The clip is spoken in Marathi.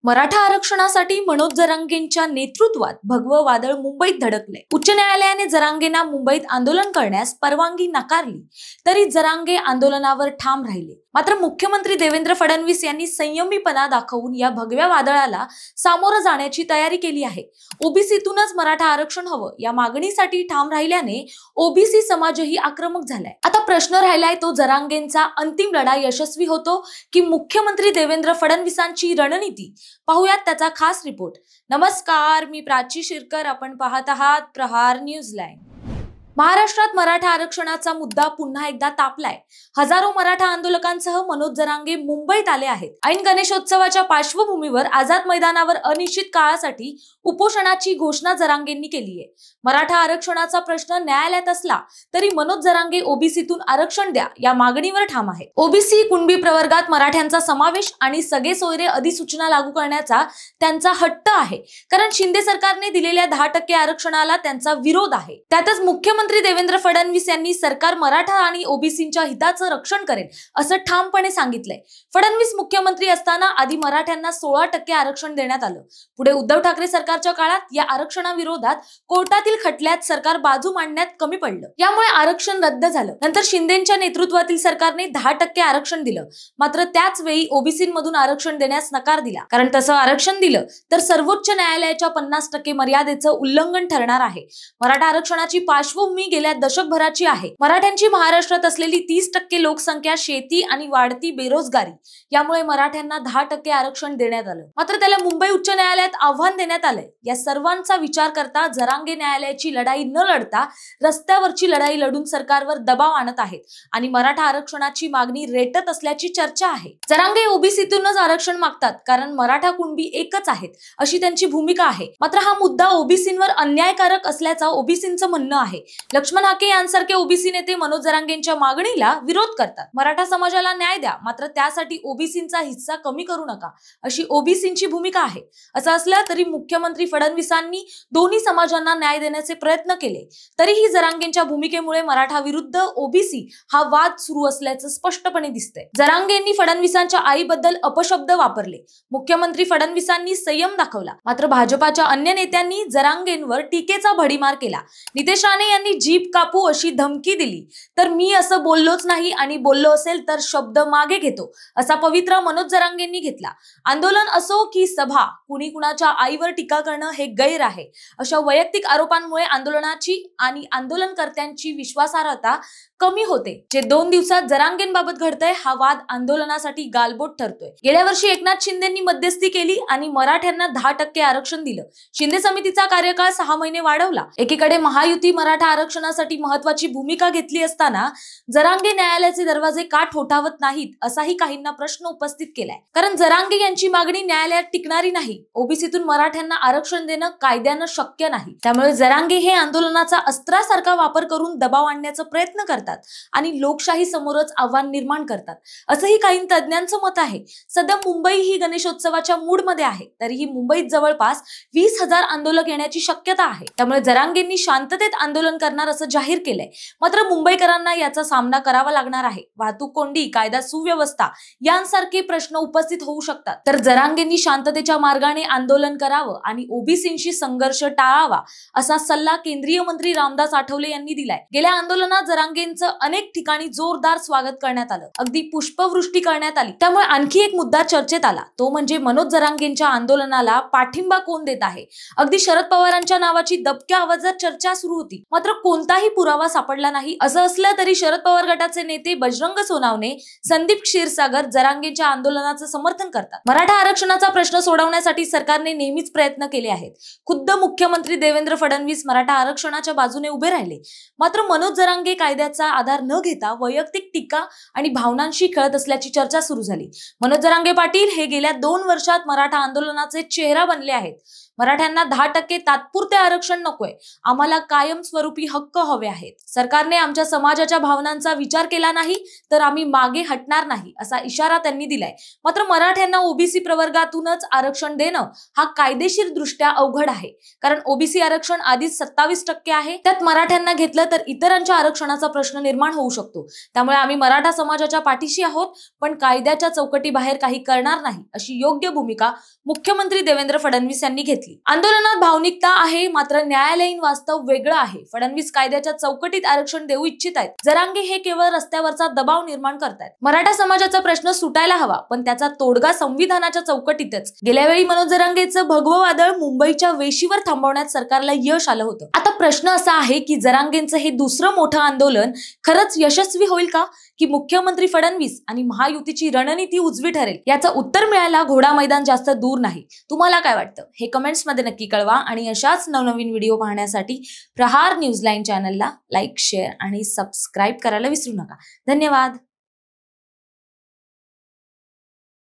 मराठा आरक्षणासाठी मनोज जरांगेंच्या नेतृत्वात भगवं वादळ मुंबईत धडकले। उच्च न्यायालयाने जरांगेंना मुंबईत आंदोलन करण्यास परवानगी नाकारली, तरी जरांगे आंदोलनावर ठाम राहिले। मात्र मुख्यमंत्री देवेंद्र फडणवीस यांनी संयमीपणा दाखवून या भगव्या वादळाला सामोरं जाण्याची तयारी केली आहे। ओबीसीतूनच मराठा आरक्षण हवं या मागणीसाठी ठाम राहिल्याने ओबीसी समाजही आक्रमक झालाय। आता प्रश्न राहिलाय तो जरांगेंचा अंतिम लढा यशस्वी होतो की मुख्यमंत्री देवेंद्र फडणवीसांची रणनीती। पाहुयात त्याचा खास रिपोर्ट। नमस्कार, मी प्राची शिरकर, आपण पाहत आहात प्रहार न्यूज लाईन। महाराष्ट्रात मराठा आरक्षणाचा मुद्दा पुन्हा एकदा तापलाय। हजारो मराठा आंदोलकांसह मनोज जरांगे मुंबईत आले आहेत। ऐन गणेशोत्सवाच्या पार्श्वभूमीवर आझाद मैदानावर अनिश्चित काळासाठी उपोषणाची घोषणा जरांगेंनी केली आहे। मराठा आरक्षणाचा प्रश्न न्यायालयात असला तरी मनोज जरांगे ओबीसीतून आरक्षण द्या या मागणीवर ठाम आहे। ओबीसी कुणबी प्रवर्गात मराठ्यांचा समावेश आणि सगळे सोयरे अधिसूचना लागू करण्याचा त्यांचा हट्ट आहे, कारण शिंदे सरकारने दिलेल्या 10% आरक्षणाला त्यांचा विरोध आहे। त्यातच मुख्यमंत्री देवेंद्र फडणवीस यांनी सरकार मराठा आणि ओबीसींच्या हिताचं रक्षण करेल असं ठामपणे सांगितलंय। फडणवीस मुख्यमंत्री असताना आधी मराठ्यांना 16% आरक्षण देण्यात आलं। पुढे उद्धव ठाकरे सरकारच्या काळात या आरक्षणाविरोधात कोर्टातील खटल्यात सरकार बाजू मांडण्यात कमी पडलं, यामुळे आरक्षण रद्द झालं। नंतर शिंदेच्या नेतृत्वातील सरकारने 10% आरक्षण दिलं, मात्र त्याच वेळी ओबीसींमधून आरक्षण देण्यास नकार दिला, कारण तसं आरक्षण दिलं तर सर्वोच्च न्यायालयाच्या 50% मर्यादेचं उल्लंघन ठरणार आहे। मराठा आरक्षणाची पार्श्वभूमी गेल्या दशकभराची आहे। मराठ्यांची महाराष्ट्रात असलेली 30% लोकसंख्या, शेती आणि वाढती बेरोजगारी यामुळे मराठ्यांना 10% आरक्षण देण्यात आलं, मात्र त्याला मुंबई उच्च न्यायालयात आव्हान देण्यात आलंय। या सर्वांचा विचार करता जरांगे न्यायालयाची लढाई न लढता रस्त्यावरची लढाई लढून सरकारवर दबाव आणत आहेत आणि मराठा आरक्षणाची मागणी रेटत असल्याची चर्चा आहे। जरांगे ओबीसीतूनच आरक्षण मागतात, कारण मराठा कुणबी एकच आहेत अशी त्यांची भूमिका आहे। मात्र हा मुद्दा ओबीसींवर अन्यायकारक असल्याचं ओबीसींचं म्हणणं आहे। लक्ष्मण हाके यांसारखे ओबीसी नेते मनोज जरांगेंच्या मागणीला विरोध करतात। मराठा समाजाला न्याय द्या, मात्र त्यासाठी ओबीसींचा हिस्सा कमी करू नका अशी ओबीसींची भूमिका आहे। असं असलं तरी मुख्यमंत्री फडणवीसांनी दोन्ही समाजांना न्याय देण्याचे प्रयत्न केले, तरीही जरांगेंच्या भूमिकेमुळे मराठा विरुद्ध ओबीसी हा वाद सुरू असल्याचं स्पष्टपणे दिसतंय। जरांगेंनी फडणवीसांच्या आईबद्दल अपशब्द वापरले, मुख्यमंत्री फडणवीसांनी संयम दाखवला, मात्र भाजपाच्या अन्य नेत्यांनी जरांगेंवर टीकेचा भडीमार केला। नितेश राणे यांनी जीभ कापू अशी धमकी दिली, तर मी असं बोललोच नाही आणि बोललो असेल तर शब्द मागे घेतो असा पवित्रा मनोज जरांगेंनी घेतला। आंदोलन असो की सभा, कुणी कुणाच्या आईवर टीका करणं हे गैर आहे। अशा वैयक्तिक आरोपांमुळे आंदोलनाची आणि आंदोलनकर्त्यांची विश्वासार्हता कमी होते। जे 2 दिवसात जरांगेंबाबत घडतंय हा वाद आंदोलनासाठी गालबोट ठरतोय। गेल्या वर्षी एकनाथ शिंदेंनी मध्यस्थी केली आणि मराठ्यांना 10% आरक्षण दिलं। शिंदे समितीचा कार्यकाळ 6 महिने वाढवला। एकीकडे महायुती मराठा आरक्षणासाठी महत्वाची भूमिका घेतली असताना जरांगे न्यायालयाचे दरवाजे का ठोठावत नाहीत असाही काहींना प्रश्न उपस्थित केलाय, कारण जरांगे यांची मागणी न्यायालयात टिकणारी नाही। ओबीसीतून मराठ्यांना आरक्षण देणं कायद्यानं शक्य नाही, त्यामुळे जरांगे हे आंदोलनाचा अस्त्रासारखा वापर करून दबाव आणण्याचा प्रयत्न करतात आणि लोकशाही समोरच आव्हान निर्माण करतात, असंही काही तज्ञांचं मत आहे। सध्या मुंबई ही गणेशोत्सवाच्या मूड मध्ये आहे, तरीही मुंबईत जवळपास 20,000 आंदोलक येण्याची शक्यता आहे। त्यामुळे जरांगेंनी शांततेत आंदोलन करणार असं जाहीर केलंय, मात्र मुंबईकरांना याचा सामना करावा लागणार आहे। वाहतूक कोंडी, कायदा सुव्यवस्था यांसारखे प्रश्न उपस्थित होऊ शकतात, तर जरांगेंनी शांततेच्या मार्गाने आंदोलन करावं आणि ओबीसींशी संघर्ष टाळावा असा सल्ला केंद्रीय मंत्री रामदास आठवले यांनी दिलाय। गेल्या आंदोलनात जरांगेंचं अनेक ठिकाणी जोरदार स्वागत करण्यात आलं, अगदी पुष्पवृष्टी करण्यात आली। त्यामुळे आणखी एक मुद्दा चर्चेत आला, तो म्हणजे मनोज जरांगेंच्या आंदोलनाला पाठिंबा कोण देत आहे। अगदी शरद पवारांच्या नावाची दबक्या आवाजात चर्चा सुरू होती, मात्र कोणताही पुरावा सापडला नाही। असं असलं तरी शरद पवार गटाचे नेते बजरंग सोनावणे, संदीप क्षीरसागर जरांगेंच्या आंदोलनाचं समर्थन करतात। मराठा आरक्षणाचा प्रश्न सोडवण्यासाठी सरकारने नेहमीच प्रयत्न केले आहेत। खुद्द मुख्यमंत्री देवेंद्र फडणवीस मराठा आरक्षणाच्या बाजूने उभे राहिले, मात्र मनोज जरांगे कायद्याचा आधार न घेता वैयक्तिक टीका आणि भावनांशी खेळत असल्याची चर्चा सुरू झाली। मनोज जरांगे पाटील हे गेल्या 2 वर्षात मराठा आंदोलनाचे चेहरा बनले आहेत। मराठ्यांना 10% तात्पुरते आरक्षण नकोय, आम्हाला कायमस्वरूपी हक्क हवे आहेत. सरकारने आमच्या समाजाच्या भावनांचा विचार केला नाही तर आम्ही मागे हटणार नाही असा इशारा त्यांनी दिलाय. मात्र मराठ्यांना ओबीसी प्रवर्गातूनच आरक्षण देणं हा कायदेशीर दृष्ट्या अवघड आहे. कारण ओबीसी आरक्षण आधीच 27% आहे. त्यात मराठ्यांना घेतलं तर इतरांच्या आरक्षणाचा प्रश्न निर्माण होऊ शकतो. त्यामुळे आम्ही मराठा समाजाच्या पाठीशी आहोत, पण कायद्याच्या चौकटीबाहेर काही करणार नाही अशी योग्य भूमिका मुख्यमंत्री देवेंद्र फडणवीस यांनी घेतली. आंदोलनात भावनिकता आहे, मात्र न्यायालयीन वास्तव वेगळं आहे. फडणवीस कायद्याच्या चौकटीत आरक्षण देऊ इच्छित आहेत. जरांगे हे केवळ रस्त्यावरचा दबाव निर्माण करतायत. मराठा समाजाचा प्रश्न सुटायला हवा, पण त्याचा तोडगा संविधानाच्या चौकटीतच. गेल्या वेळी मनोज जरांगेचं भगवं वादळ मुंबईच्या वेशीवर थांबवण्यात सरकारला यश आलं होतं. आता प्रश्न असा आहे की जरांगेंचं हे दुसरं मोठं आंदोलन खरंच यशस्वी होईल का, की मुख्यमंत्री फडणवीस आणि महायुतीची रणनीती उजवी ठरेल? याचं उत्तर मिळायला घोडा मैदान जास्त दूर नाही. तुम्हाला काय वाटतं हे कमेंट्स मध्ये नक्की कळवा आणि अशाच नवनवीन व्हिडिओ पाहण्यासाठी प्रहार न्यूज लाईन चॅनलला लाईक, शेअर आणि सबस्क्राईब करायला विसरू नका. धन्यवाद.